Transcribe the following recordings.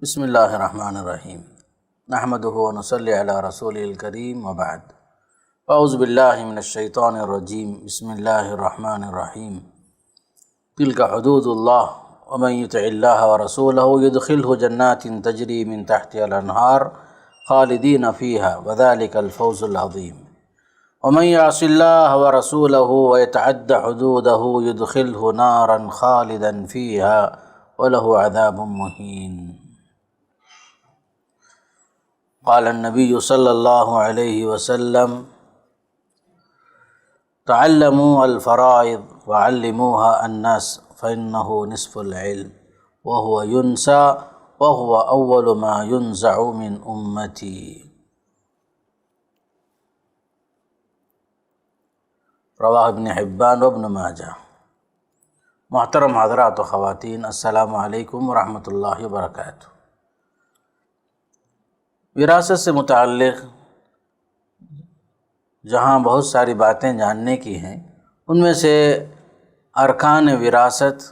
بسم اللہ الرحمن الرحیم نحمدہ ونصلی علی رسولہ الکریم وبعد اعوذ باللہ من الشیطان الرجیم بسم اللہ الرحمن الرحیم تلک حدود اللہ ومن یطع اللہ ورسولہ یدخلہ جنات تجری من تحتها الانہار خالدین فیہا وذلک الفوز العظیم ومن یعص اللہ ورسولہ ویتعد حدودہ یدخلہ نارا خالدا فیہا ولہ عذاب مہین۔ قال النبی صلی اللہ علیہ وسلم تعلموا الفرائض وعلموها الناس فإنه نصف العلم وهو ينسى وهو أول ما ينزع من أمتي۔ رواہ ابن حبان و ابن ماجہ۔ محترم حضرات و خواتین، السلام علیکم ورحمۃ اللہ وبرکاتہ۔ وراثت سے متعلق جہاں بہت ساری باتیں جاننے کی ہیں، ان میں سے ارکان وراثت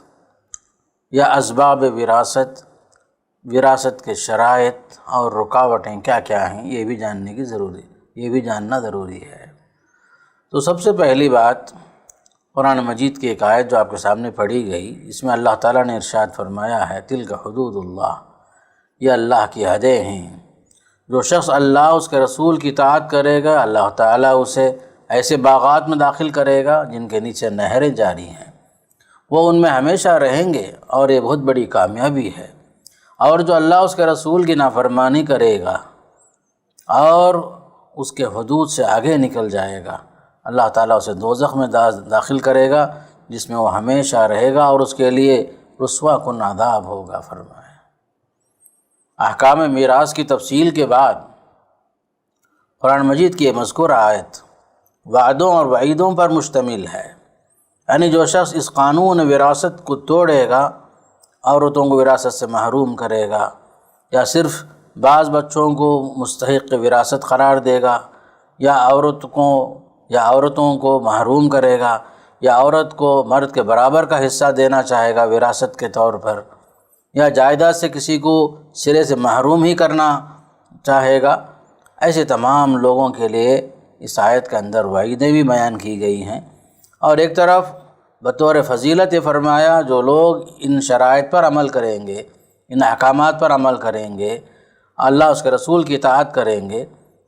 یا اسباب وراثت، وراثت کے شرائط اور رکاوٹیں کیا کیا ہیں، یہ بھی جاننا ضروری ہے۔ تو سب سے پہلی بات، قرآن مجید کی ایک آیت جو آپ کے سامنے پڑھی گئی، اس میں اللہ تعالیٰ نے ارشاد فرمایا ہے تلک حدود اللہ، یہ اللہ کی حدیں ہیں۔ جو شخص اللہ اس کے رسول کی اطاعت کرے گا، اللہ تعالیٰ اسے ایسے باغات میں داخل کرے گا جن کے نیچے نہریں جاری ہیں، وہ ان میں ہمیشہ رہیں گے اور یہ بہت بڑی کامیابی ہے۔ اور جو اللہ اس کے رسول کی نافرمانی کرے گا اور اس کے حدود سے آگے نکل جائے گا، اللہ تعالیٰ اسے دوزخ میں داخل کرے گا جس میں وہ ہمیشہ رہے گا اور اس کے لیے رسوا کن عذاب ہوگا۔ فرمایا احکام میراث کی تفصیل کے بعد قرآن مجید کی یہ مذکورہ آیت وعدوں اور وعیدوں پر مشتمل ہے، یعنی جو شخص اس قانون وراثت کو توڑے گا، عورتوں کو وراثت سے محروم کرے گا، یا صرف بعض بچوں کو مستحق وراثت قرار دے گا، یا عورتوں کو محروم کرے گا، یا عورت کو مرد کے برابر کا حصہ دینا چاہے گا وراثت کے طور پر، یا جائیداد سے کسی کو سرے سے محروم ہی کرنا چاہے گا، ایسے تمام لوگوں کے لیے اس آیت کے اندر وعیدیں بھی بیان کی گئی ہیں۔ اور ایک طرف بطور فضیلت یہ فرمایا جو لوگ ان شرائط پر عمل کریں گے، ان احکامات پر عمل کریں گے، اللہ اس کے رسول کی اطاعت کریں گے،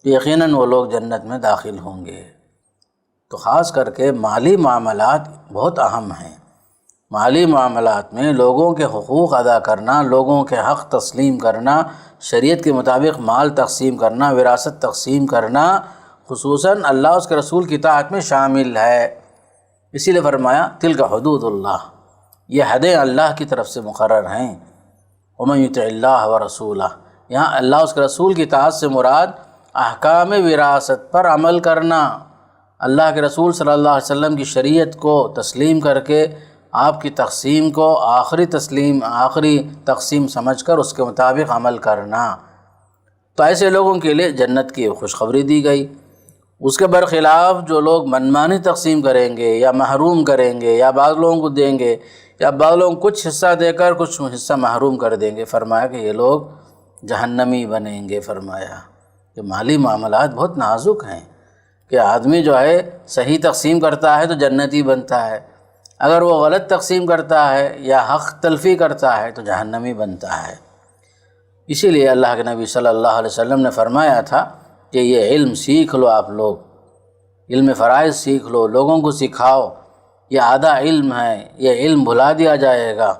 تو یقیناً وہ لوگ جنت میں داخل ہوں گے۔ تو خاص کر کے مالی معاملات بہت اہم ہیں۔ مالی معاملات میں لوگوں کے حقوق ادا کرنا، لوگوں کے حق تسلیم کرنا، شریعت کے مطابق مال تقسیم کرنا، وراثت تقسیم کرنا، خصوصاً اللہ اس کے رسول کی اطاعت میں شامل ہے۔ اسی لیے فرمایا تلک حدود اللہ، یہ حدیں اللہ کی طرف سے مقرر ہیں۔ ومن یطع اللہ ورسولہ، یہاں اللہ اس کے رسول کی اطاعت سے مراد احکام وراثت پر عمل کرنا، اللہ کے رسول صلی اللہ علیہ وسلم کی شریعت کو تسلیم کر کے آپ کی تقسیم کو آخری تقسیم سمجھ کر اس کے مطابق عمل کرنا۔ تو ایسے لوگوں کے لیے جنت کی خوشخبری دی گئی۔ اس کے برخلاف جو لوگ منمانی تقسیم کریں گے یا محروم کریں گے، یا بعض لوگوں کو دیں گے یا بعض لوگوں کو کچھ حصہ دے کر کچھ حصہ محروم کر دیں گے، فرمایا کہ یہ لوگ جہنمی بنیں گے۔ فرمایا کہ مالی معاملات بہت نازک ہیں کہ آدمی جو ہے صحیح تقسیم کرتا ہے تو جنتی بنتا ہے، اگر وہ غلط تقسیم کرتا ہے یا حق تلفی کرتا ہے تو جہنمی بنتا ہے۔ اسی لیے اللہ کے نبی صلی اللہ علیہ وسلم نے فرمایا تھا کہ یہ علم سیکھ لو، آپ لوگ علم فرائض سیکھ لو، لوگوں کو سکھاؤ، یہ آدھا علم ہے، یہ علم بھلا دیا جائے گا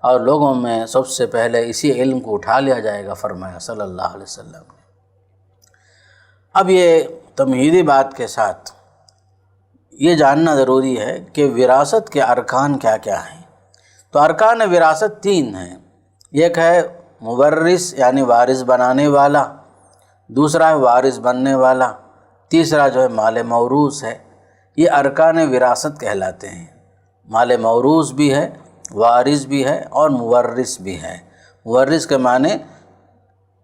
اور لوگوں میں سب سے پہلے اسی علم کو اٹھا لیا جائے گا، فرمایا صلی اللہ علیہ وسلم نے۔ اب یہ تمہیدی بات کے ساتھ یہ جاننا ضروری ہے کہ وراثت کے ارکان کیا کیا ہیں۔ تو ارکان وراثت 3 ہیں۔ ایک ہے مورث یعنی وارث بنانے والا، دوسرا ہے وارث بننے والا، تیسرا جو ہے مال موروث ہے۔ یہ ارکان وراثت کہلاتے ہیں۔ مال موروث بھی ہے، وارث بھی ہے اور مورث بھی ہے۔ مورث کے معنی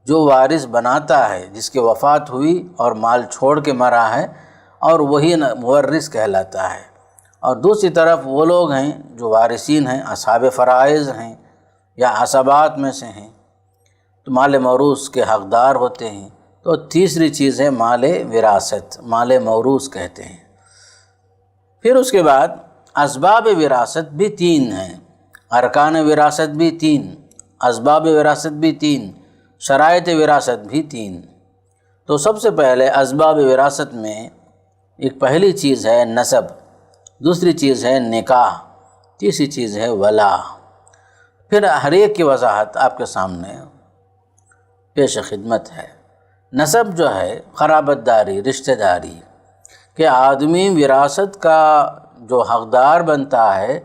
جو وارث بناتا ہے، جس کی وفات ہوئی اور مال چھوڑ کے مرا ہے، اور وہی مورث کہلاتا ہے۔ اور دوسری طرف وہ لوگ ہیں جو وارثین ہیں، اصحاب فرائض ہیں یا عصبات میں سے ہیں۔ تو تو مال موروث کے حقدار ہوتے ہیں۔ تو تیسری چیز ہے مال وراثت، مال موروث کہتے ہیں۔ پھر اس کے بعد اسباب وراثت بھی تین ہیں، ارکان وراثت بھی تین، اسباب وراثت بھی تین، شرائط وراثت بھی تین۔ تو سب سے پہلے اسباب وراثت میں ایک پہلی چیز ہے نسب، دوسری چیز ہے نکاح، تیسری چیز ہے ولا۔ پھر ہر ایک کی وضاحت آپ کے سامنے پیش خدمت ہے۔ نسب جو ہے قرابت داری، رشتہ داری، کہ آدمی وراثت کا جو حقدار بنتا ہے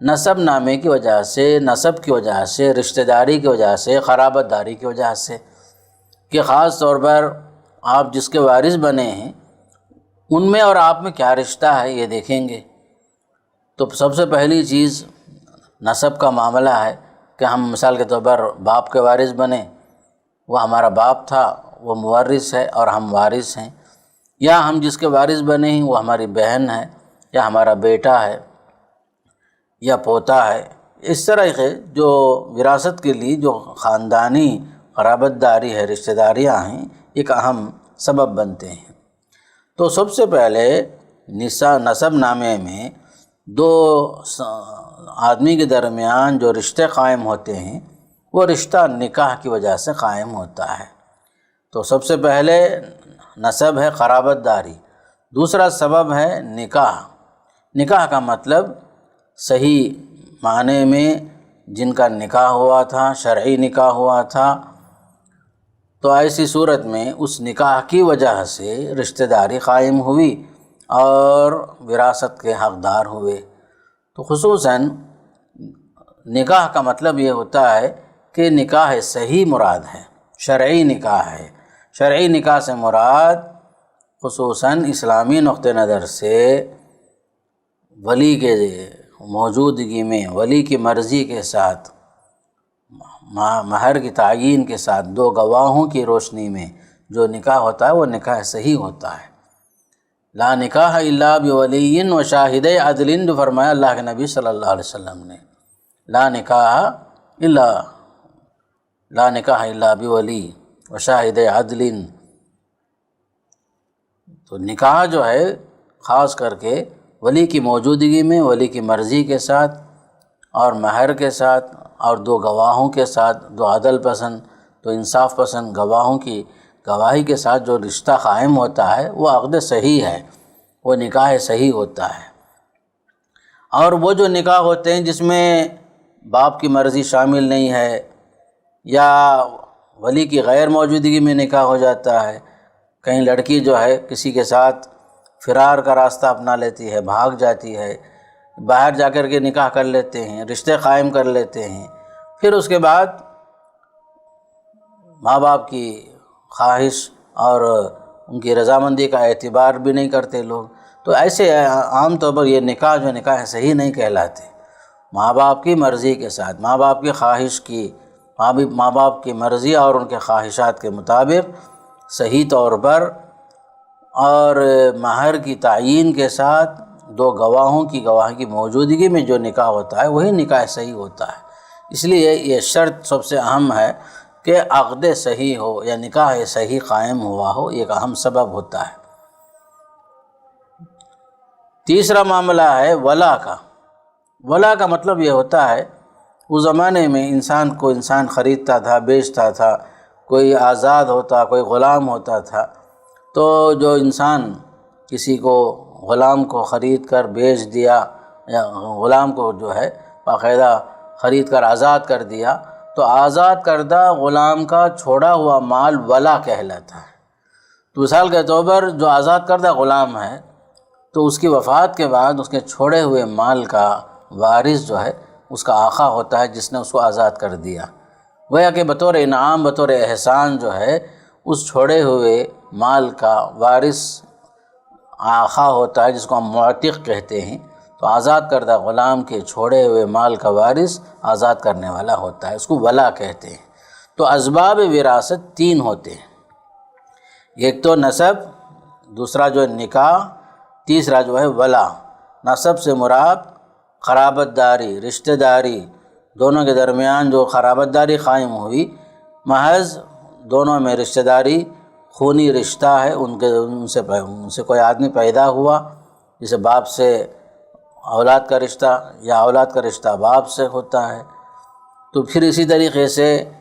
نسب نامے کی وجہ سے، نسب کی وجہ سے، رشتہ داری کی وجہ سے، قرابت داری کی وجہ سے، کہ خاص طور پر آپ جس کے وارث بنے ہیں ان میں اور آپ میں کیا رشتہ ہے یہ دیکھیں گے۔ تو سب سے پہلی چیز نسب کا معاملہ ہے کہ ہم مثال کے طور پر باپ کے وارث بنے، وہ ہمارا باپ تھا، وہ مورث ہے اور ہم وارث ہیں، یا ہم جس کے وارث بنے ہیں وہ ہماری بہن ہے یا ہمارا بیٹا ہے یا پوتا ہے۔ اس طرح کے جو وراثت کے لیے جو خاندانی قرابت داری ہے، رشتہ داریاں ہیں، ایک اہم سبب بنتے ہیں۔ تو سب سے پہلے نسب نامے میں دو آدمی کے درمیان جو رشتے قائم ہوتے ہیں وہ رشتہ نکاح کی وجہ سے قائم ہوتا ہے۔ تو سب سے پہلے نسب ہے قرابت داری، دوسرا سبب ہے نکاح۔ نکاح کا مطلب صحیح معنی میں جن کا نکاح ہوا تھا، شرعی نکاح ہوا تھا، تو ایسی صورت میں اس نکاح کی وجہ سے رشتہ داری قائم ہوئی اور وراثت کے حقدار ہوئے۔ تو خصوصاً نکاح کا مطلب یہ ہوتا ہے کہ نکاح صحیح مراد ہے، شرعی نکاح ہے۔ شرعی نکاح سے مراد خصوصاً اسلامی نقطہ نظر سے ولی کے موجودگی میں، ولی کی مرضی کے ساتھ، مہر کی تعیین کے ساتھ، دو گواہوں کی روشنی میں جو نکاح ہوتا ہے وہ نکاح صحیح ہوتا ہے۔ لا نکاح الا بولی و شاہد عدل، جو فرمایا اللہ کے نبی صلی اللہ علیہ وسلم نے، لا نکاح الا بولی و شاہد عدل۔ تو نکاح جو ہے خاص کر کے ولی کی موجودگی میں، ولی کی مرضی کے ساتھ اور مہر کے ساتھ اور دو گواہوں کے ساتھ، دو عدل پسند، دو انصاف پسند گواہوں کی گواہی کے ساتھ جو رشتہ قائم ہوتا ہے وہ عقد صحیح ہے، وہ نکاح صحیح ہوتا ہے۔ اور وہ جو نکاح ہوتے ہیں جس میں باپ کی مرضی شامل نہیں ہے یا ولی کی غیر موجودگی میں نکاح ہو جاتا ہے، کہیں لڑکی جو ہے کسی کے ساتھ فرار کا راستہ اپنا لیتی ہے، بھاگ جاتی ہے، باہر جا کر کے نکاح کر لیتے ہیں، رشتے قائم کر لیتے ہیں، پھر اس کے بعد ماں باپ کی خواہش اور ان کی رضامندی کا اعتبار بھی نہیں کرتے لوگ، تو ایسے عام طور پر یہ نکاح جو نکاح صحیح نہیں کہلاتے۔ ماں باپ کی مرضی کے ساتھ، ماں باپ کی خواہش کی، ماں باپ کی مرضی اور ان کے خواہشات کے مطابق صحیح طور پر اور مہر کی تعیین کے ساتھ دو گواہوں کی گواہی کی موجودگی میں جو نکاح ہوتا ہے وہی نکاح صحیح ہوتا ہے۔ اس لیے یہ شرط سب سے اہم ہے کہ عقد صحیح ہو یا نکاح صحیح قائم ہوا ہو، ایک اہم سبب ہوتا ہے۔ تیسرا معاملہ ہے ولا کا۔ ولا کا مطلب یہ ہوتا ہے اس زمانے میں انسان کو انسان خریدتا تھا، بیچتا تھا، کوئی آزاد ہوتا، کوئی غلام ہوتا تھا، تو جو انسان کسی کو غلام کو خرید کر بیچ دیا یا غلام کو جو ہے باقاعدہ خرید کر آزاد کر دیا، تو آزاد کردہ غلام کا چھوڑا ہوا مال ولا کہلاتا ہے۔ تو مثال کے طور پر جو آزاد کردہ غلام ہے تو اس کی وفات کے بعد اس کے چھوڑے ہوئے مال کا وارث جو ہے اس کا آقا ہوتا ہے جس نے اس کو آزاد کر دیا، گویا کہ بطور انعام، بطور احسان جو ہے اس چھوڑے ہوئے مال کا وارث آقا ہوتا ہے جس کو ہم معتق کہتے ہیں۔ تو آزاد کردہ غلام کے چھوڑے ہوئے مال کا وارث آزاد کرنے والا ہوتا ہے، اس کو ولا کہتے ہیں۔ تو اسباب وراثت تین ہوتے ہیں، ایک تو نسب، دوسرا جو نکاح، تیسرا جو ہے ولا۔ نسب سے مراد قرابت داری، رشتہ داری، دونوں کے درمیان جو قرابت داری قائم ہوئی محض دونوں میں رشتہ داری خونی رشتہ ہے، ان سے کوئی آدمی پیدا ہوا، جیسے باپ سے اولاد کا رشتہ یا اولاد کا رشتہ باپ سے ہوتا ہے، تو پھر اسی طریقے سے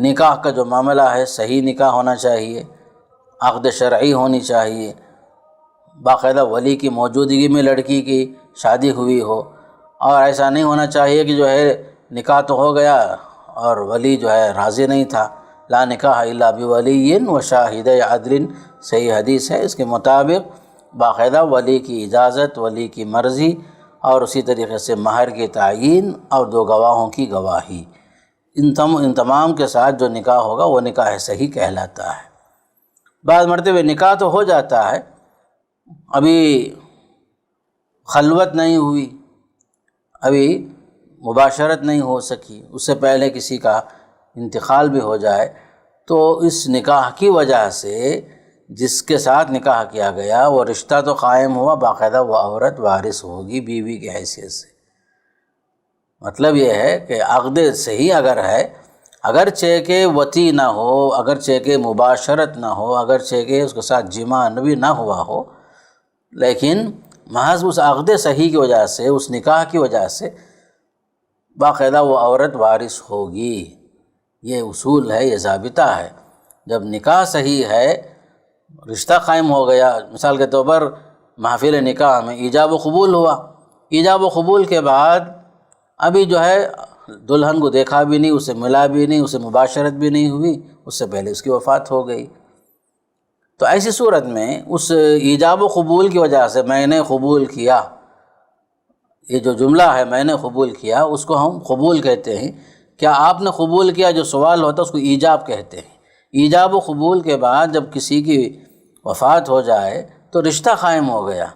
نکاح کا جو معاملہ ہے صحیح نکاح ہونا چاہیے، عقد شرعی ہونی چاہیے، باقاعدہ ولی کی موجودگی میں لڑکی کی شادی ہوئی ہو، اور ایسا نہیں ہونا چاہیے کہ جو ہے نکاح تو ہو گیا اور ولی جو ہے راضی نہیں تھا۔ لا نکاح الا بولی و شاہد عدل، صحیح حدیث ہے، اس کے مطابق باقاعدہ ولی کی اجازت، ولی کی مرضی، اور اسی طریقے سے مہر کی تعیین اور دو گواہوں کی گواہی، ان تمام کے ساتھ جو نکاح ہوگا وہ نکاح صحیح کہلاتا ہے۔ بعض مرتبہ نکاح تو ہو جاتا ہے، ابھی خلوت نہیں ہوئی، ابھی مباشرت نہیں ہو سکی، اس سے پہلے کسی کا انتقال بھی ہو جائے، تو اس نکاح کی وجہ سے جس کے ساتھ نکاح کیا گیا وہ رشتہ تو قائم ہوا، باقاعدہ وہ عورت وارث ہوگی بیوی کی حیثیت سے۔ مطلب یہ ہے کہ عقد صحیح اگر ہے، اگرچہ کہ وطی نہ ہو، اگرچہ کہ مباشرت نہ ہو، اگرچہ کہ اس کے ساتھ جماع بھی نہ ہوا ہو، لیکن محض اس عقد صحیح کی وجہ سے، اس نکاح کی وجہ سے باقاعدہ وہ عورت وارث ہوگی۔ یہ اصول ہے، یہ ضابطہ ہے۔ جب نکاح صحیح ہے، رشتہ قائم ہو گیا، مثال کے طور پر محفل نکاح میں ایجاب و قبول ہوا، ایجاب و قبول کے بعد ابھی جو ہے دلہن کو دیکھا بھی نہیں، اسے ملا بھی نہیں، اسے مباشرت بھی نہیں ہوئی، اس سے پہلے اس کی وفات ہو گئی، تو ایسی صورت میں اس ایجاب و قبول کی وجہ سے میں نے قبول کیا، یہ جو جملہ ہے میں نے قبول کیا، اس کو ہم قبول کہتے ہیں۔ کیا آپ نے قبول کیا، جو سوال ہوتا ہے اس کو ایجاب کہتے ہیں۔ ایجاب و قبول کے بعد جب کسی کی وفات ہو جائے تو رشتہ قائم ہو گیا،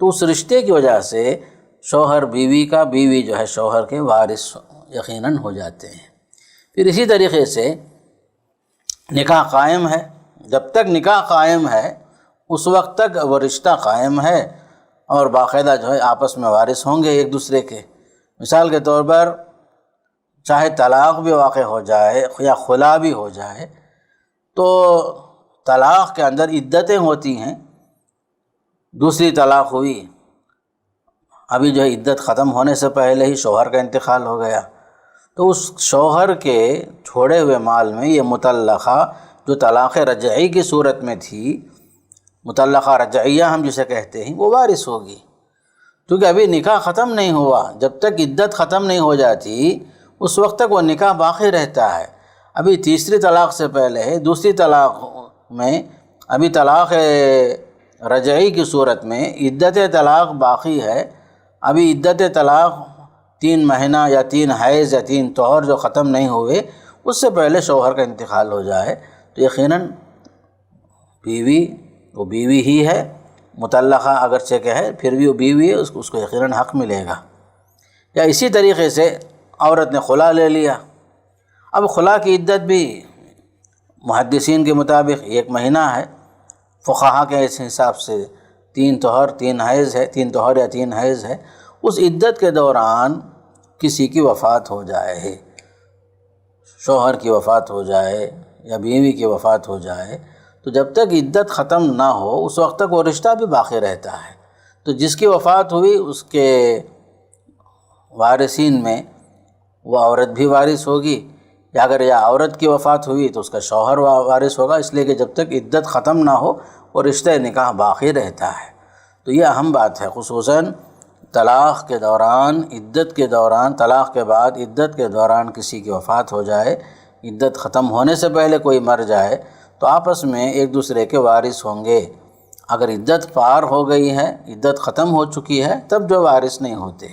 تو اس رشتے کی وجہ سے شوہر بیوی کا، بیوی جو ہے شوہر کے وارث یقیناً ہو جاتے ہیں۔ پھر اسی طریقے سے نکاح قائم ہے، جب تک نکاح قائم ہے اس وقت تک وہ رشتہ قائم ہے، اور باقاعدہ جو ہے آپس میں وارث ہوں گے ایک دوسرے کے۔ مثال کے طور پر چاہے طلاق بھی واقع ہو جائے یا خلا بھی ہو جائے، تو طلاق کے اندر عدتیں ہوتی ہیں۔ دوسری طلاق ہوئی، ابھی جو ہے عدت ختم ہونے سے پہلے ہی شوہر کا انتقال ہو گیا، تو اس شوہر کے چھوڑے ہوئے مال میں یہ مطلقہ جو طلاق رجعی کی صورت میں تھی، مطلقہ رجعیہ ہم جسے کہتے ہیں، وہ وارث ہوگی، کیونکہ ابھی نکاح ختم نہیں ہوا۔ جب تک عدت ختم نہیں ہو جاتی اس وقت تک وہ نکاح باقی رہتا ہے۔ ابھی تیسری طلاق سے پہلے دوسری طلاق میں، ابھی طلاق رجعی کی صورت میں عدت طلاق باقی ہے، ابھی عدت طلاق 3 مہینہ یا 3 حیض یا 3 طہر جو ختم نہیں ہوئے، اس سے پہلے شوہر کا انتقال ہو جائے تو یقیناً بیوی وہ بیوی ہی ہے، مطلقہ اگرچہ کہ ہے پھر بھی وہ بیوی ہے، اس کو یقیناً حق ملے گا۔ یا اسی طریقے سے عورت نے خلا لے لیا، اب خلا کی عدت بھی محدثین کے مطابق 1 مہینہ ہے، فقہا کے اس حساب سے 3 طہر 3 حیض ہے، 3 طہر یا 3 حیض ہے۔ اس عدت کے دوران کسی کی وفات ہو جائے، شوہر کی وفات ہو جائے یا بیوی کی وفات ہو جائے، تو جب تک عدت ختم نہ ہو اس وقت تک وہ رشتہ بھی باقی رہتا ہے۔ تو جس کی وفات ہوئی اس کے وارثین میں وہ عورت بھی وارث ہوگی، یا اگر یا عورت کی وفات ہوئی تو اس کا شوہر وارث ہوگا، اس لیے کہ جب تک عدت ختم نہ ہو وہ رشتہ نکاح باقی رہتا ہے۔ تو یہ اہم بات ہے، خصوصاً طلاق کے دوران، عدت کے دوران، طلاق کے بعد عدت کے دوران کسی کی وفات ہو جائے، عدت ختم ہونے سے پہلے کوئی مر جائے تو آپس میں ایک دوسرے کے وارث ہوں گے۔ اگر عدت پار ہو گئی ہے، عدت ختم ہو چکی ہے، تب جو وارث نہیں ہوتے۔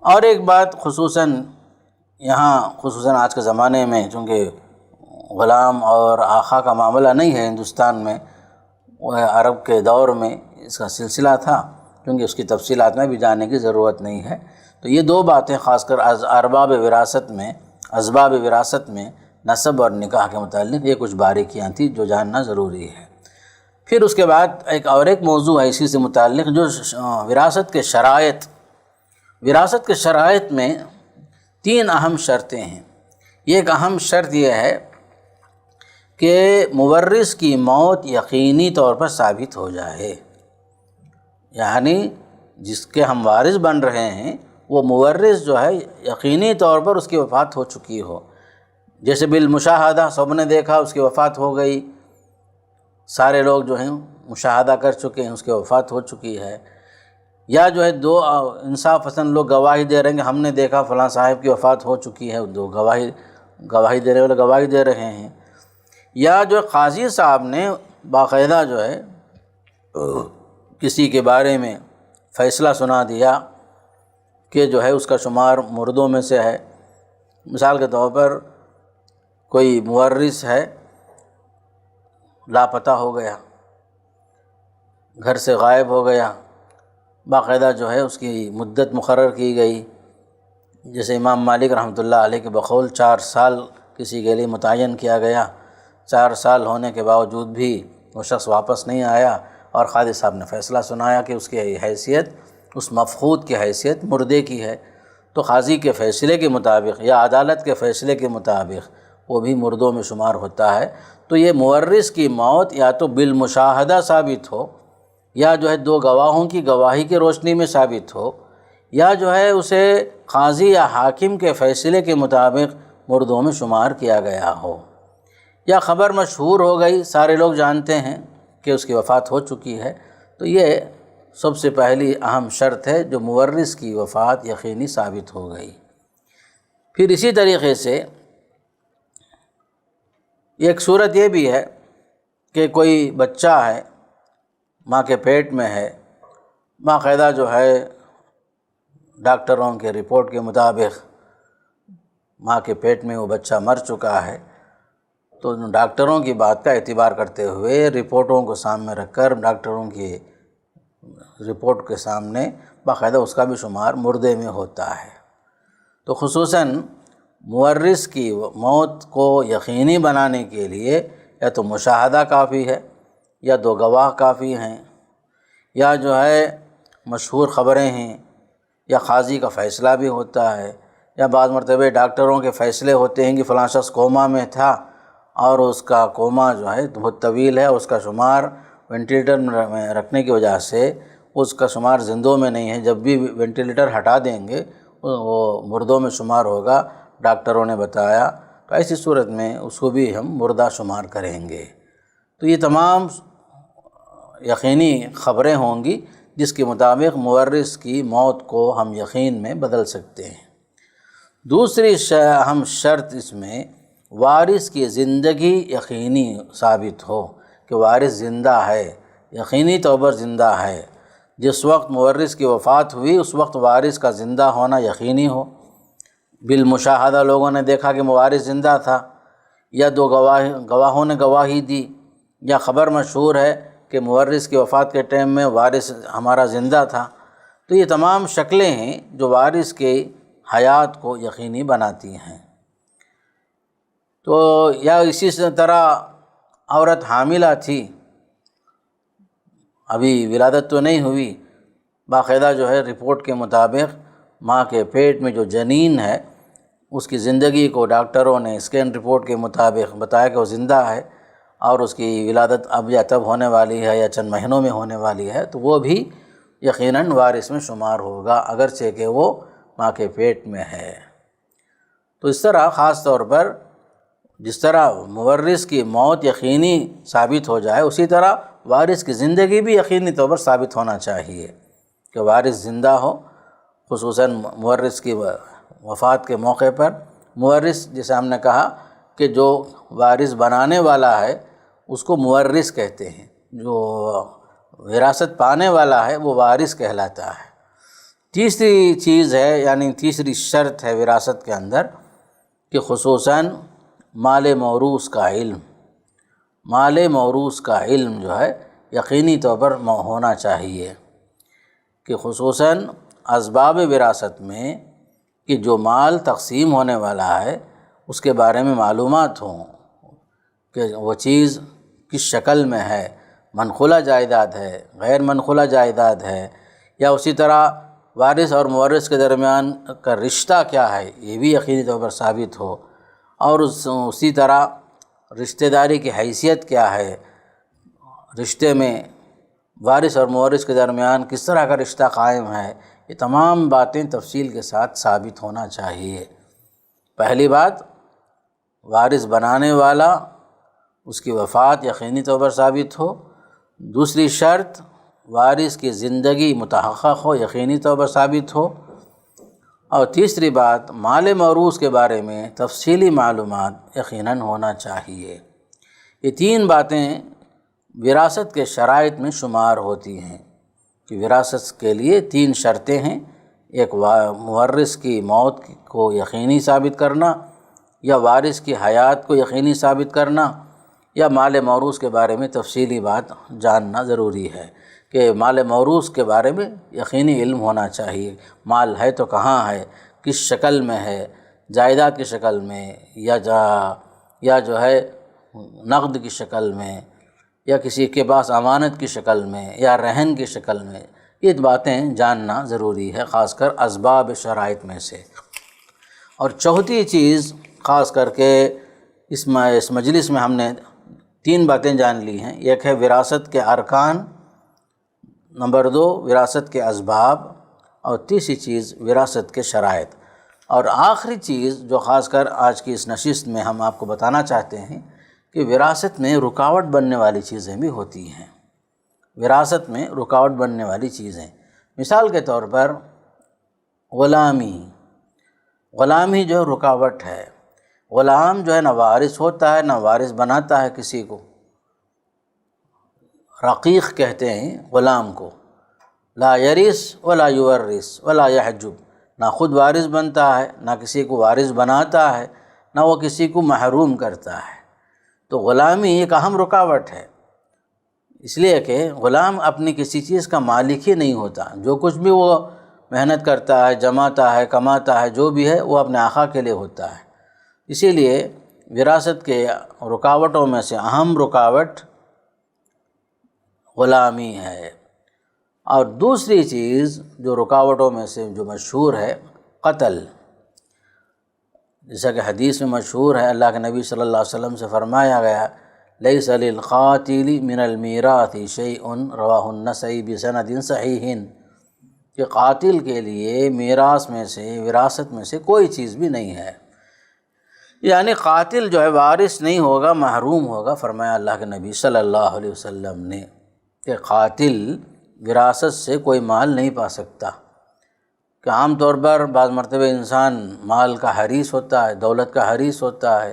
اور ایک بات خصوصاً آج کے زمانے میں، چونکہ غلام اور آقا کا معاملہ نہیں ہے ہندوستان میں، وہ عرب کے دور میں اس کا سلسلہ تھا، کیونکہ اس کی تفصیلات میں بھی جانے کی ضرورت نہیں ہے۔ تو یہ 2 باتیں خاص کر اسباب وراثت میں نسب اور نکاح کے متعلق یہ کچھ باریکیاں تھیں جو جاننا ضروری ہے۔ پھر اس کے بعد ایک موضوع ہے اسی سے متعلق، جو وراثت کے شرائط میں 3 اہم شرطیں ہیں۔ یہ ایک اہم شرط یہ ہے کہ مورث کی موت یقینی طور پر ثابت ہو جائے، یعنی جس کے ہم وارث بن رہے ہیں وہ مورث جو ہے یقینی طور پر اس کی وفات ہو چکی ہو، جیسے بالمشاہدہ سب نے دیکھا اس کی وفات ہو گئی، سارے لوگ جو ہیں مشاہدہ کر چکے ہیں اس کی وفات ہو چکی ہے، یا جو ہے دو انصاف پسند لوگ گواہی دے رہے ہیں کہ ہم نے دیکھا فلاں صاحب کی وفات ہو چکی ہے، دو گواہی دینے والے گواہی دے رہے ہیں، یا جو قاضی صاحب نے باقاعدہ جو ہے کسی کے بارے میں فیصلہ سنا دیا کہ جو ہے اس کا شمار مردوں میں سے ہے۔ مثال کے طور پر کوئی مورث ہے لاپتہ ہو گیا، گھر سے غائب ہو گیا، باقاعدہ جو ہے اس کی مدت مقرر کی گئی، جیسے امام مالک رحمۃ اللہ علیہ کے بقول 4 سال کسی کے لیے متعین کیا گیا، 4 سال ہونے کے باوجود بھی وہ شخص واپس نہیں آیا اور قاضی صاحب نے فیصلہ سنایا کہ اس کی حیثیت اس مفقود کی حیثیت مردے کی ہے، تو قاضی کے فیصلے کے مطابق یا عدالت کے فیصلے کے مطابق وہ بھی مردوں میں شمار ہوتا ہے۔ تو یہ مورث کی موت یا تو بالمشاہدہ ثابت ہو، یا جو ہے 2 گواہوں کی گواہی کی روشنی میں ثابت ہو، یا جو ہے اسے قاضی یا حاکم کے فیصلے کے مطابق مردوں میں شمار کیا گیا ہو، یا خبر مشہور ہو گئی، سارے لوگ جانتے ہیں کہ اس کی وفات ہو چکی ہے، تو یہ سب سے پہلی اہم شرط ہے جو مورث کی وفات یقینی ثابت ہو گئی۔ پھر اسی طریقے سے ایک صورت یہ بھی ہے کہ کوئی بچہ ہے ماں کے پیٹ میں ہے، باقاعدہ جو ہے ڈاکٹروں کے رپورٹ کے مطابق ماں کے پیٹ میں وہ بچہ مر چکا ہے، تو ڈاکٹروں کی بات کا اعتبار کرتے ہوئے رپورٹوں کو سامنے رکھ کر ڈاکٹروں کی رپورٹ کے سامنے باقاعدہ اس کا بھی شمار مردے میں ہوتا ہے۔ تو خصوصاً مورث کی موت کو یقینی بنانے کے لیے یا تو مشاہدہ کافی ہے، یا 2 گواہ کافی ہیں، یا جو ہے مشہور خبریں ہیں، یا قاضی کا فیصلہ بھی ہوتا ہے، یا بعض مرتبہ ڈاکٹروں کے فیصلے ہوتے ہیں کہ فلاں شخص کوما میں تھا اور اس کا کوما جو ہے بہت طویل ہے، اس کا شمار وینٹیلیٹر میں رکھنے کی وجہ سے اس کا شمار زندوں میں نہیں ہے، جب بھی وینٹیلیٹر ہٹا دیں گے وہ مردوں میں شمار ہوگا، ڈاکٹروں نے بتایا، تو ایسی صورت میں اس کو بھی ہم مردہ شمار کریں گے۔ تو یہ تمام یقینی خبریں ہوں گی جس کے مطابق مورث کی موت کو ہم یقین میں بدل سکتے ہیں۔ دوسری اہم شرط اس میں وارث کی زندگی یقینی ثابت ہو کہ وارث زندہ ہے، یقینی طور پر زندہ ہے، جس وقت مورث کی وفات ہوئی اس وقت وارث کا زندہ ہونا یقینی ہو، بالمشاہدہ لوگوں نے دیکھا کہ وارث زندہ تھا، یا 2 گواہوں نے گواہی دی، یا خبر مشہور ہے کہ مورث کی وفات کے ٹائم میں وارث ہمارا زندہ تھا۔ تو یہ تمام شکلیں ہیں جو وارث کی حیات کو یقینی بناتی ہیں۔ تو یا اسی طرح عورت حاملہ تھی، ابھی ولادت تو نہیں ہوئی، باقاعدہ جو ہے رپورٹ کے مطابق ماں کے پیٹ میں جو جنین ہے اس کی زندگی کو ڈاکٹروں نے اسکین رپورٹ کے مطابق بتایا کہ وہ زندہ ہے اور اس کی ولادت اب یا تب ہونے والی ہے یا چند مہینوں میں ہونے والی ہے، تو وہ بھی یقیناً وارث میں شمار ہوگا اگرچہ کہ وہ ماں کے پیٹ میں ہے۔ تو اس طرح خاص طور پر جس طرح مورث کی موت یقینی ثابت ہو جائے اسی طرح وارث کی زندگی بھی یقینی طور پر ثابت ہونا چاہیے کہ وارث زندہ ہو، خصوصاً مورث کی وفات کے موقع پر۔ مورث جیسے ہم نے کہا کہ جو وارث بنانے والا ہے اس کو مورث کہتے ہیں، جو وراثت پانے والا ہے وہ وارث کہلاتا ہے۔ تیسری چیز ہے یعنی تیسری شرط ہے وراثت کے اندر کہ خصوصاً مال موروث کا علم، مال موروث کا علم جو ہے یقینی طور پر ہونا چاہیے، کہ خصوصاً اسباب وراثت میں کہ جو مال تقسیم ہونے والا ہے اس کے بارے میں معلومات ہوں کہ وہ چیز کس شکل میں ہے، منقولہ جائیداد ہے، غیر منقولہ جائیداد ہے، یا اسی طرح وارث اور مورث کے درمیان کا رشتہ کیا ہے یہ بھی یقینی طور پر ثابت ہو، اور اسی طرح رشتہ داری کی حیثیت کیا ہے، رشتے میں وارث اور مورث کے درمیان کس طرح کا رشتہ قائم ہے، یہ تمام باتیں تفصیل کے ساتھ ثابت ہونا چاہیے۔ پہلی بات، وارث بنانے والا اس کی وفات یقینی طور پر ثابت ہو۔ دوسری شرط، وارث کی زندگی متحقق ہو، یقینی طور پر ثابت ہو۔ اور تیسری بات، مال موروث کے بارے میں تفصیلی معلومات یقیناً ہونا چاہیے۔ یہ تین باتیں وراثت کے شرائط میں شمار ہوتی ہیں کہ وراثت کے لیے تین شرطیں ہیں، ایک مورث کی موت کو یقینی ثابت کرنا، یا وارث کی حیات کو یقینی ثابت کرنا، یا مال موروث کے بارے میں تفصیلی بات جاننا ضروری ہے کہ مال موروث کے بارے میں یقینی علم ہونا چاہیے۔ مال ہے تو کہاں ہے، کس شکل میں ہے، جائیداد کی شکل میں یا جو ہے نقد کی شکل میں، یا کسی کے پاس امانت کی شکل میں، یا رہن کی شکل میں، یہ باتیں جاننا ضروری ہے، خاص کر اسباب شرائط میں سے۔ اور چوتھی چیز خاص کر کے اس مجلس میں ہم نے تین باتیں جان لی ہیں، ایک ہے وراثت کے ارکان، نمبر دو وراثت کے اسباب، اور تیسری چیز وراثت کے شرائط، اور آخری چیز جو خاص کر آج کی اس نشست میں ہم آپ کو بتانا چاہتے ہیں کہ وراثت میں رکاوٹ بننے والی چیزیں بھی ہوتی ہیں۔ وراثت میں رکاوٹ بننے والی چیزیں، مثال کے طور پر غلامی جو رکاوٹ ہے۔ غلام جو ہے نہ وارث ہوتا ہے، نہ وارث بناتا ہے کسی کو۔ رقیق کہتے ہیں غلام کو، لا یرث ولا یورث ولا یحجب، نہ خود وارث بنتا ہے، نہ کسی کو وارث بناتا ہے، نہ وہ کسی کو محروم کرتا ہے۔ تو غلامی ایک اہم رکاوٹ ہے، اس لیے کہ غلام اپنی کسی چیز کا مالک ہی نہیں ہوتا، جو کچھ بھی وہ محنت کرتا ہے، جماتا ہے، کماتا ہے، جو بھی ہے وہ اپنے آقا کے لیے ہوتا ہے۔ اسی لیے وراثت کے رکاوٹوں میں سے اہم رکاوٹ غلامی ہے۔ اور دوسری چیز جو رکاوٹوں میں سے جو مشہور ہے، قتل، جیسا کہ حدیث میں مشہور ہے، اللہ کے نبی صلی اللہ علیہ وسلم سے فرمایا گیا، لیس للقاتل من المیراث شیء، رواہ النسائی بسند صحیح، کہ قاتل کے لیے میراث میں سے، وراثت میں سے کوئی چیز بھی نہیں ہے، یعنی قاتل جو ہے وارث نہیں ہوگا، محروم ہوگا۔ فرمایا اللہ کے نبی صلی اللہ علیہ وسلم نے کہ قاتل وراثت سے کوئی مال نہیں پا سکتا، کہ عام طور پر بعض مرتبہ انسان مال کا حریص ہوتا ہے، دولت کا حریص ہوتا ہے،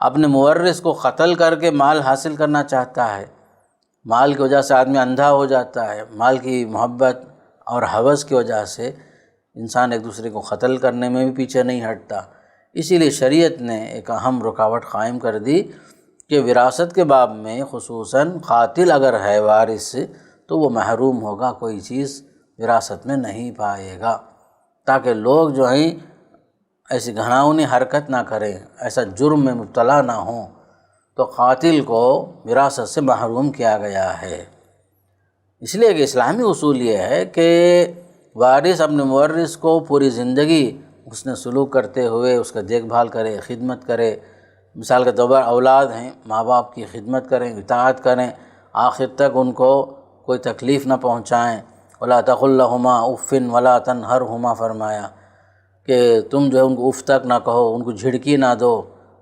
اپنے مورث کو قتل کر کے مال حاصل کرنا چاہتا ہے، مال کی وجہ سے آدمی اندھا ہو جاتا ہے، مال کی محبت اور ہوس کی وجہ سے انسان ایک دوسرے کو قتل کرنے میں بھی پیچھے نہیں ہٹتا۔ اسی لیے شریعت نے ایک اہم رکاوٹ قائم کر دی کہ وراثت کے باب میں خصوصاً قاتل اگر ہے وارث تو وہ محروم ہوگا، کوئی چیز وراثت میں نہیں پائے گا، تاکہ لوگ جو ہیں ایسی گھناؤنی حرکت نہ کریں، ایسا جرم میں مبتلا نہ ہوں۔ تو قاتل کو وراثت سے محروم کیا گیا ہے، اس لیے کہ اسلامی اصول یہ ہے کہ وارث اپنے مورث کو پوری زندگی اس نے سلوک کرتے ہوئے اس کا دیکھ بھال کرے، خدمت کرے۔ مثال کے طور پر اولاد ہیں، ماں باپ کی خدمت کریں، اطاعت کریں، آخر تک ان کو کوئی تکلیف نہ پہنچائیں۔ ولا تقل لهما اف ولا تنهرهما، فرمایا کہ تم جو ہے ان کو اف تک نہ کہو، ان کو جھڑکی نہ دو،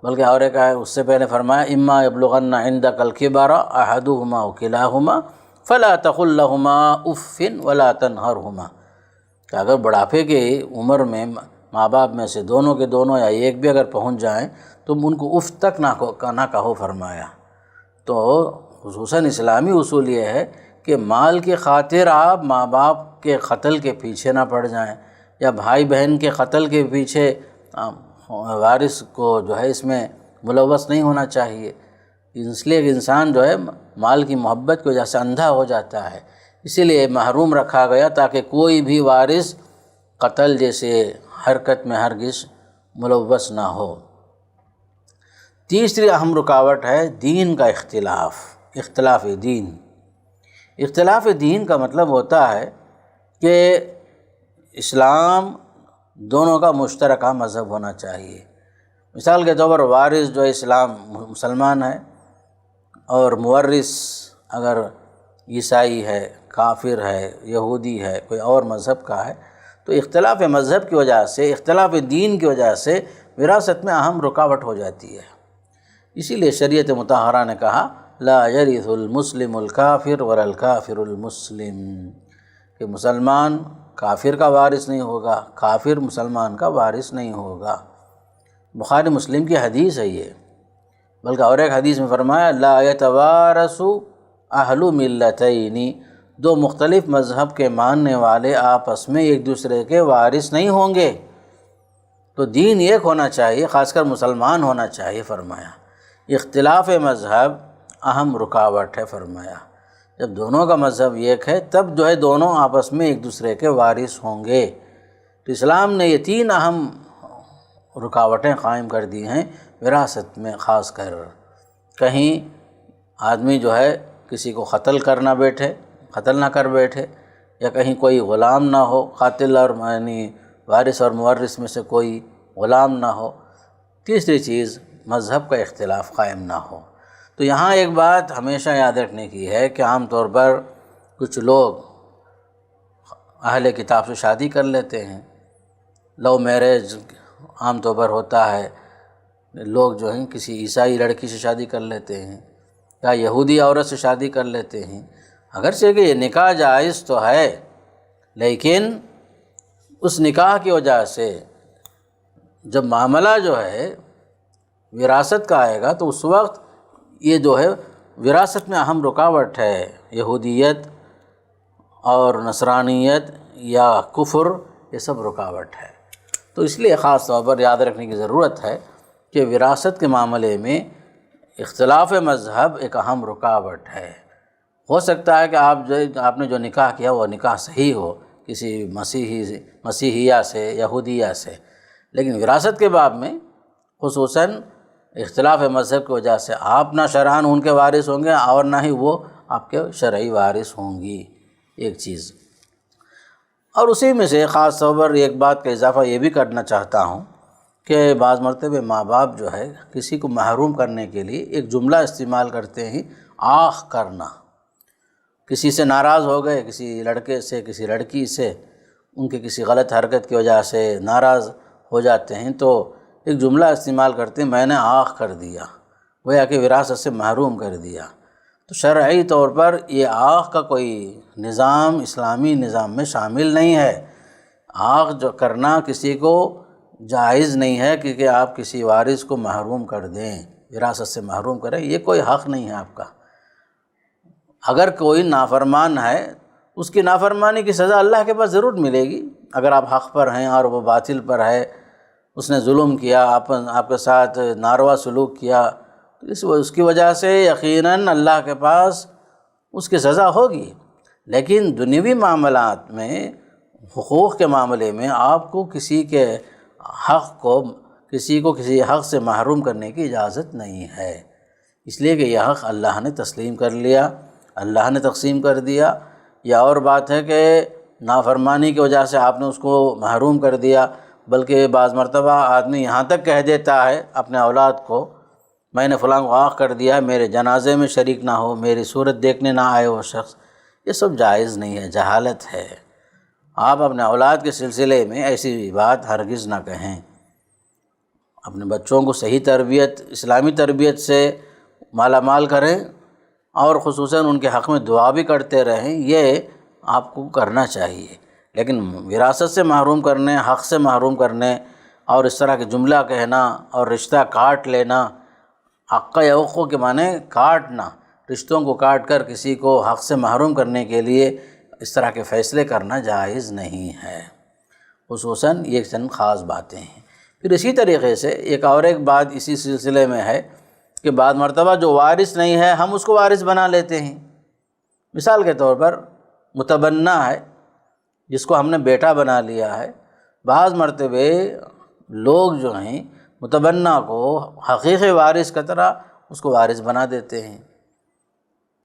بلکہ اور ایک ہے اس سے پہلے فرمایا اما یبلغن عندک الکبر احدهما او کلاهما فلا تقل لهما اف ولا تنهرهما، کہ اگر بڑھاپے کی عمر میں ماں باپ میں سے دونوں کے دونوں یا ایک بھی اگر پہنچ جائیں تم ان کو اف تک نہ کہو، فرمایا۔ تو خصوصاً اسلامی اصول یہ ہے کہ مال کی خاطر آپ ماں باپ کے قتل کے پیچھے نہ پڑ جائیں، یا بھائی بہن کے قتل کے پیچھے وارث کو جو ہے اس میں ملوث نہیں ہونا چاہیے، اس لیے کہ انسان جو ہے مال کی محبت کی وجہ سے اندھا ہو جاتا ہے، اسی لیے محروم رکھا گیا تاکہ کوئی بھی وارث قتل جیسے حرکت میں ہرگز ملوث نہ ہو۔ تیسری اہم رکاوٹ ہے دین کا اختلاف دین۔ اختلاف دین کا مطلب ہوتا ہے کہ اسلام دونوں کا مشترکہ مذہب ہونا چاہیے۔ مثال کے طور پر وارث جو اسلام مسلمان ہے اور مورث اگر عیسائی ہے، کافر ہے، یہودی ہے، کوئی اور مذہب کا ہے، تو اختلاف مذہب کی وجہ سے، اختلاف دین کی وجہ سے وراثت میں اہم رکاوٹ ہو جاتی ہے۔ اسی لیے شریعت مطہرہ نے کہا لا یرث المسلم الکافر ولا الکافر المسلم، کہ مسلمان کافر کا وارث نہیں ہوگا، کافر مسلمان کا وارث نہیں ہوگا۔ بخاری مسلم کی حدیث ہے یہ، بلکہ اور ایک حدیث میں فرمایا لا یتوارث اہل ملتین، دو مختلف مذہب کے ماننے والے آپس میں ایک دوسرے کے وارث نہیں ہوں گے۔ تو دین ایک ہونا چاہیے، خاص کر مسلمان ہونا چاہیے فرمایا۔ اختلاف مذہب اہم رکاوٹ ہے فرمایا۔ جب دونوں کا مذہب ایک ہے تب جو ہے دونوں آپس میں ایک دوسرے کے وارث ہوں گے۔ تو اسلام نے یہ 3 اہم رکاوٹیں قائم کر دی ہیں وراثت میں، خاص کر کہیں آدمی جو ہے کسی کو قتل نہ کر بیٹھے، یا کہیں کوئی غلام نہ ہو، قاتل اور یعنی وارث اور مورث میں سے کوئی غلام نہ ہو۔ تیسری چیز مذہب کا اختلاف قائم نہ ہو۔ تو یہاں ایک بات ہمیشہ یاد رکھنے کی ہے کہ عام طور پر کچھ لوگ اہل کتاب سے شادی کر لیتے ہیں، لو میرج عام طور پر ہوتا ہے، لوگ جو ہیں کسی عیسائی لڑکی سے شادی کر لیتے ہیں یا یہودی عورت سے شادی کر لیتے ہیں۔ اگرچہ کہ یہ نکاح جائز تو ہے، لیکن اس نکاح کی وجہ سے جب معاملہ جو ہے وراثت کا آئے گا تو اس وقت یہ جو ہے وراثت میں اہم رکاوٹ ہے، یہودیت اور نصرانیت یا کفر، یہ سب رکاوٹ ہے۔ تو اس لیے خاص طور پر یاد رکھنے کی ضرورت ہے کہ وراثت کے معاملے میں اختلاف مذہب ایک اہم رکاوٹ ہے۔ ہو سکتا ہے کہ آپ نے جو نکاح کیا وہ نکاح صحیح ہو کسی مسیحیہ سے، یہودیہ سے، لیکن وراثت کے باب میں خصوصاً اختلاف مذہب کی وجہ سے آپ نہ شرعاً ان کے وارث ہوں گے اور نہ ہی وہ آپ کے شرعی وارث ہوں گی، ایک چیز۔ اور اسی میں سے خاص طور پر ایک بات کا اضافہ یہ بھی کرنا چاہتا ہوں کہ بعض مرتبہ ماں باپ جو ہے کسی کو محروم کرنے کے لیے ایک جملہ استعمال کرتے ہیں، آخ کرنا۔ کسی سے ناراض ہو گئے، کسی لڑکے سے، کسی لڑکی سے، ان کے کسی غلط حرکت کی وجہ سے ناراض ہو جاتے ہیں تو ایک جملہ استعمال کرتے ہیں، میں نے آخ کر دیا، گویا کہ وراثت سے محروم کر دیا۔ تو شرعی طور پر یہ آخ کا کوئی نظام اسلامی نظام میں شامل نہیں ہے۔ آخ جو کرنا کسی کو جائز نہیں ہے، کیونکہ آپ کسی وارث کو محروم کر دیں، وراثت سے محروم کریں، یہ کوئی حق نہیں ہے آپ کا۔ اگر کوئی نافرمان ہے اس کی نافرمانی کی سزا اللہ کے پاس ضرور ملے گی۔ اگر آپ حق پر ہیں اور وہ باطل پر ہے، اس نے ظلم کیا، آپ کے ساتھ ناروا سلوک کیا، تو اس کی وجہ سے یقیناً اللہ کے پاس اس کی سزا ہوگی۔ لیکن دنیوی معاملات میں، حقوق کے معاملے میں آپ کو کسی حق سے محروم کرنے کی اجازت نہیں ہے، اس لیے کہ یہ حق اللہ نے تسلیم کر لیا، اللہ نے تقسیم کر دیا۔ یا اور بات ہے کہ نافرمانی کی وجہ سے آپ نے اس کو محروم کر دیا، بلکہ بعض مرتبہ آدمی یہاں تک کہہ دیتا ہے اپنے اولاد کو، میں نے فلاں کو آخ کر دیا، میرے جنازے میں شریک نہ ہو، میری صورت دیکھنے نہ آئے وہ شخص۔ یہ سب جائز نہیں ہے، جہالت ہے۔ آپ اپنے اولاد کے سلسلے میں ایسی بات ہرگز نہ کہیں۔ اپنے بچوں کو صحیح تربیت، اسلامی تربیت سے مالا مال کریں اور خصوصاً ان کے حق میں دعا بھی کرتے رہیں، یہ آپ کو کرنا چاہیے۔ لیکن وراثت سے محروم کرنے، حق سے محروم کرنے اور اس طرح کے جملہ کہنا اور رشتہ کاٹ لینا، حق یوقو کے معنی کاٹنا، رشتوں کو کاٹ کر کسی کو حق سے محروم کرنے کے لیے اس طرح کے فیصلے کرنا جائز نہیں ہے۔ خصوصاً یہ چند خاص باتیں ہیں۔ پھر اسی طریقے سے ایک بات اسی سلسلے میں ہے کہ بعض مرتبہ جو وارث نہیں ہے ہم اس کو وارث بنا لیتے ہیں۔ مثال کے طور پر متبنہ ہے، جس کو ہم نے بیٹا بنا لیا ہے، بعض مرتبہ لوگ جو ہیں متبنہ کو حقیقی وارث کی طرح اس کو وارث بنا دیتے ہیں،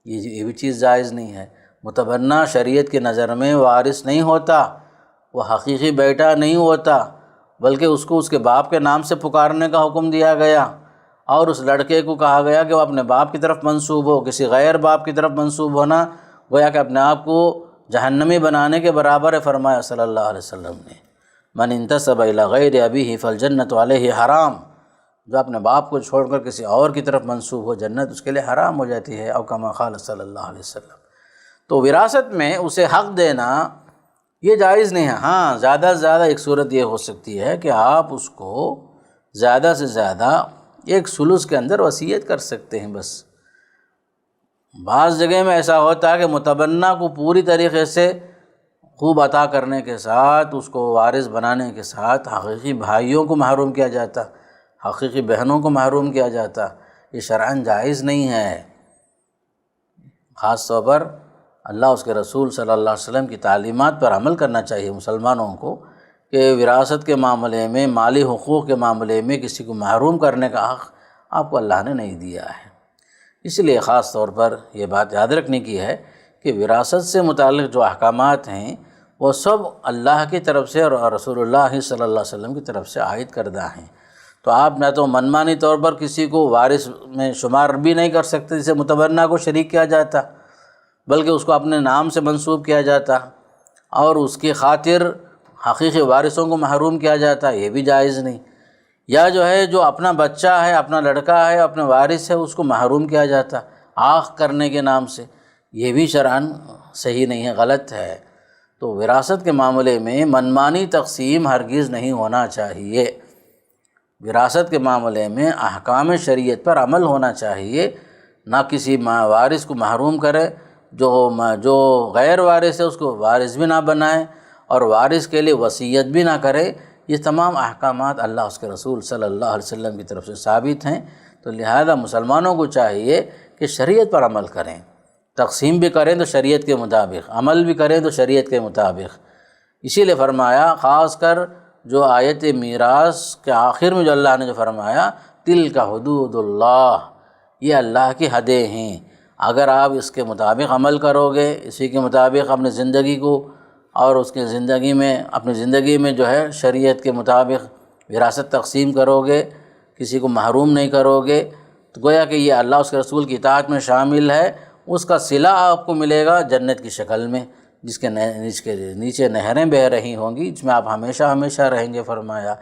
یہ بھی چیز جائز نہیں ہے۔ متبنہ شریعت کی نظر میں وارث نہیں ہوتا، وہ حقیقی بیٹا نہیں ہوتا، بلکہ اس کو اس کے باپ کے نام سے پکارنے کا حکم دیا گیا، اور اس لڑکے کو کہا گیا کہ وہ اپنے باپ کی طرف منسوب ہو، کسی غیر باپ کی طرف منسوب ہونا گویا کہ اپنے آپ کو جہنمی بنانے کے برابر ہے۔ فرمایا صلی اللہ علیہ وسلم نے، من انتسب الی غیر ابیہ فالجنۃ علیہ حرام، جو اپنے باپ کو چھوڑ کر کسی اور کی طرف منسوب ہو، جنت اس کے لیے حرام ہو جاتی ہے، او کما قال صلی اللہ علیہ وسلم۔ تو وراثت میں اسے حق دینا یہ جائز نہیں ہے۔ ہاں زیادہ سے زیادہ ایک صورت یہ ہو سکتی ہے کہ آپ اس کو زیادہ سے زیادہ ایک ثلث کے اندر وصیت کر سکتے ہیں بس۔ بعض جگہ میں ایسا ہوتا ہے کہ متبنہ کو پوری طریقے سے خوب عطا کرنے کے ساتھ، اس کو وارث بنانے کے ساتھ حقیقی بھائیوں کو محروم کیا جاتا، حقیقی بہنوں کو محروم کیا جاتا، یہ شرعاً جائز نہیں ہے۔ خاص طور پر اللہ اس کے رسول صلی اللہ علیہ وسلم کی تعلیمات پر عمل کرنا چاہیے مسلمانوں کو، کہ وراثت کے معاملے میں، مالی حقوق کے معاملے میں کسی کو محروم کرنے کا حق آپ کو اللہ نے نہیں دیا ہے۔ اس لیے خاص طور پر یہ بات یاد رکھنے کی ہے کہ وراثت سے متعلق جو احکامات ہیں وہ سب اللہ کی طرف سے اور رسول اللہ صلی اللہ علیہ وسلم کی طرف سے عائد کردہ ہیں۔ تو آپ نہ تو منمانی طور پر کسی کو وارث میں شمار بھی نہیں کر سکتے، جسے متبنہ کو شریک کیا جاتا، بلکہ اس کو اپنے نام سے منسوب کیا جاتا اور اس کی خاطر حقیقی وارثوں کو محروم کیا جاتا، یہ بھی جائز نہیں۔ یا جو ہے جو اپنا بچہ ہے، اپنا لڑکا ہے، اپنا وارث ہے، اس کو محروم کیا جاتا آخ کرنے کے نام سے، یہ بھی شرعاً صحیح نہیں ہے، غلط ہے۔ تو وراثت کے معاملے میں منمانی تقسیم ہرگز نہیں ہونا چاہیے۔ وراثت کے معاملے میں احکام شریعت پر عمل ہونا چاہیے، نہ کسی وارث کو محروم کرے، جو غیر وارث ہے اس کو وارث بھی نہ بنائے اور وارث کے لیے وصیت بھی نہ کرے۔ یہ تمام احکامات اللہ اس کے رسول صلی اللہ علیہ وسلم کی طرف سے ثابت ہیں، تو لہذا مسلمانوں کو چاہیے کہ شریعت پر عمل کریں، تقسیم بھی کریں تو شریعت کے مطابق، عمل بھی کریں تو شریعت کے مطابق۔ اسی لیے فرمایا، خاص کر جو آیت میراث کے آخر میں جو اللہ نے جو فرمایا، تلک حدود اللہ، یہ اللہ کی حدیں ہیں، اگر آپ اس کے مطابق عمل کرو گے، اسی کے مطابق اپنی زندگی کو اور اس کے زندگی میں، اپنی زندگی میں جو ہے شریعت کے مطابق وراثت تقسیم کرو گے، کسی کو محروم نہیں کرو گے، تو گویا کہ یہ اللہ اس کے رسول کی اطاعت میں شامل ہے۔ اس کا صلہ آپ کو ملے گا جنت کی شکل میں، جس کے نیچے نہریں بہہ رہی ہوں گی، جس میں آپ ہمیشہ ہمیشہ رہیں گے۔ فرمایا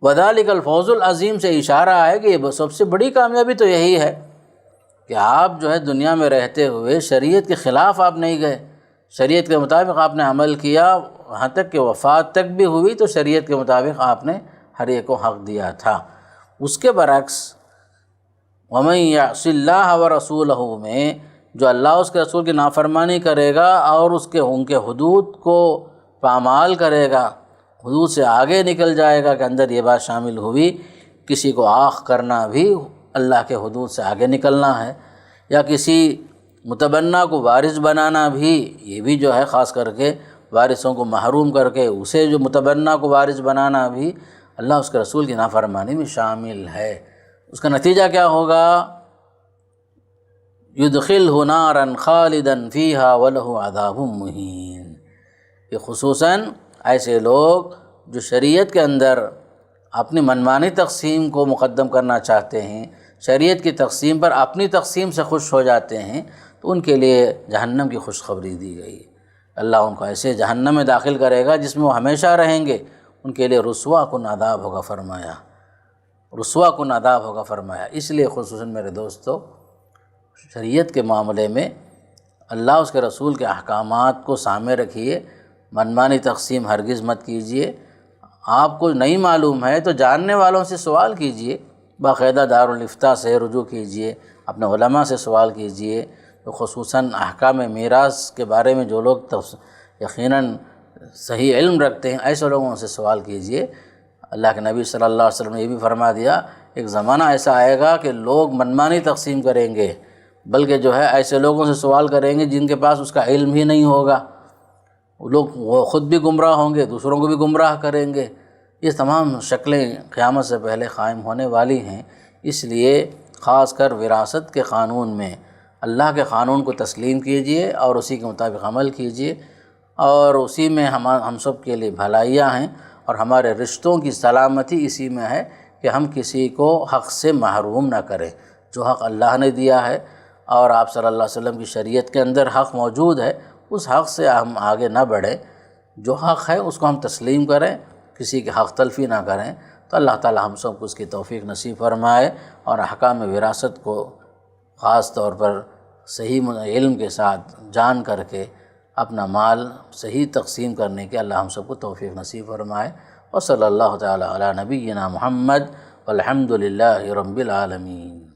وذالک الفوز العظیم سے اشارہ ہے کہ یہ سب سے بڑی کامیابی تو یہی ہے کہ آپ جو ہے دنیا میں رہتے ہوئے شریعت کے خلاف آپ نہیں گئے، شریعت کے مطابق آپ نے عمل کیا، وہاں تک کہ وفات تک بھی ہوئی تو شریعت کے مطابق آپ نے ہر ایک کو حق دیا تھا۔ اس کے برعکس وَمَن يَعْصِ اللَّهَ وَرَسُولَهُ میں جو اللہ اس کے رسول کی نافرمانی کرے گا اور ان کے حدود کو پامال کرے گا، حدود سے آگے نکل جائے گا، کہ اندر یہ بات شامل ہوئی، کسی کو آخ کرنا بھی اللہ کے حدود سے آگے نکلنا ہے، یا کسی متبنہ کو وارث بنانا بھی، یہ بھی جو ہے خاص کر کے وارثوں کو محروم کر کے اسے جو متبنہ کو وارث بنانا بھی اللہ اس کے رسول کی نافرمانی میں شامل ہے۔ اس کا نتیجہ کیا ہوگا؟ يُدْخِلْهُ نَارًا خَالِدًا فِيهَا وَلَهُ عَذَابٌ مُّهِينٌ، کہ خصوصاً ایسے لوگ جو شریعت کے اندر اپنی منمانی تقسیم کو مقدم کرنا چاہتے ہیں، شریعت کی تقسیم پر اپنی تقسیم سے خوش ہو جاتے ہیں، تو ان کے لیے جہنم کی خوشخبری دی گئی۔ اللہ ان کو ایسے جہنم میں داخل کرے گا جس میں وہ ہمیشہ رہیں گے، ان کے لیے رسوا کن عذاب ہوگا، فرمایا رسوا کن عذاب ہوگا، فرمایا۔ اس لیے خصوصاً میرے دوستو، شریعت کے معاملے میں اللہ اس کے رسول کے احکامات کو سامنے رکھیے، منمانی تقسیم ہرگز مت کیجیے۔ آپ کو نہیں معلوم ہے تو جاننے والوں سے سوال کیجیے، باقاعدہ دارالافتاء سے رجوع کیجیے، اپنے علماء سے سوال کیجیے، تو خصوصاً احکام میراث کے بارے میں جو لوگ یقیناً صحیح علم رکھتے ہیں، ایسے لوگوں سے سوال کیجیے۔ اللہ کے نبی صلی اللہ علیہ وسلم نے یہ بھی فرما دیا، ایک زمانہ ایسا آئے گا کہ لوگ منمانی تقسیم کریں گے، بلکہ جو ہے ایسے لوگوں سے سوال کریں گے جن کے پاس اس کا علم ہی نہیں ہوگا، وہ خود بھی گمراہ ہوں گے، دوسروں کو بھی گمراہ کریں گے۔ یہ تمام شکلیں قیامت سے پہلے قائم ہونے والی ہیں۔ اس لیے خاص کر وراثت کے قانون میں اللہ کے قانون کو تسلیم کیجیے اور اسی کے مطابق عمل کیجیے، اور اسی میں ہم سب کے لیے بھلائیاں ہیں، اور ہمارے رشتوں کی سلامتی اسی میں ہے کہ ہم کسی کو حق سے محروم نہ کریں۔ جو حق اللہ نے دیا ہے اور آپ صلی اللہ علیہ وسلم کی شریعت کے اندر حق موجود ہے، اس حق سے ہم آگے نہ بڑھیں، جو حق ہے اس کو ہم تسلیم کریں، کسی کی حق تلفی نہ کریں۔ تو اللہ تعالی ہم سب کو اس کی توفیق نصیب فرمائے، اور احکام وراثت کو خاص طور پر صحیح علم کے ساتھ جان کر کے اپنا مال صحیح تقسیم کرنے کے اللہ ہم سب کو توفیق نصیب فرمائے۔ وصلی اللہ تعالی علی نبینا محمد والحمد للہ رب العالمین۔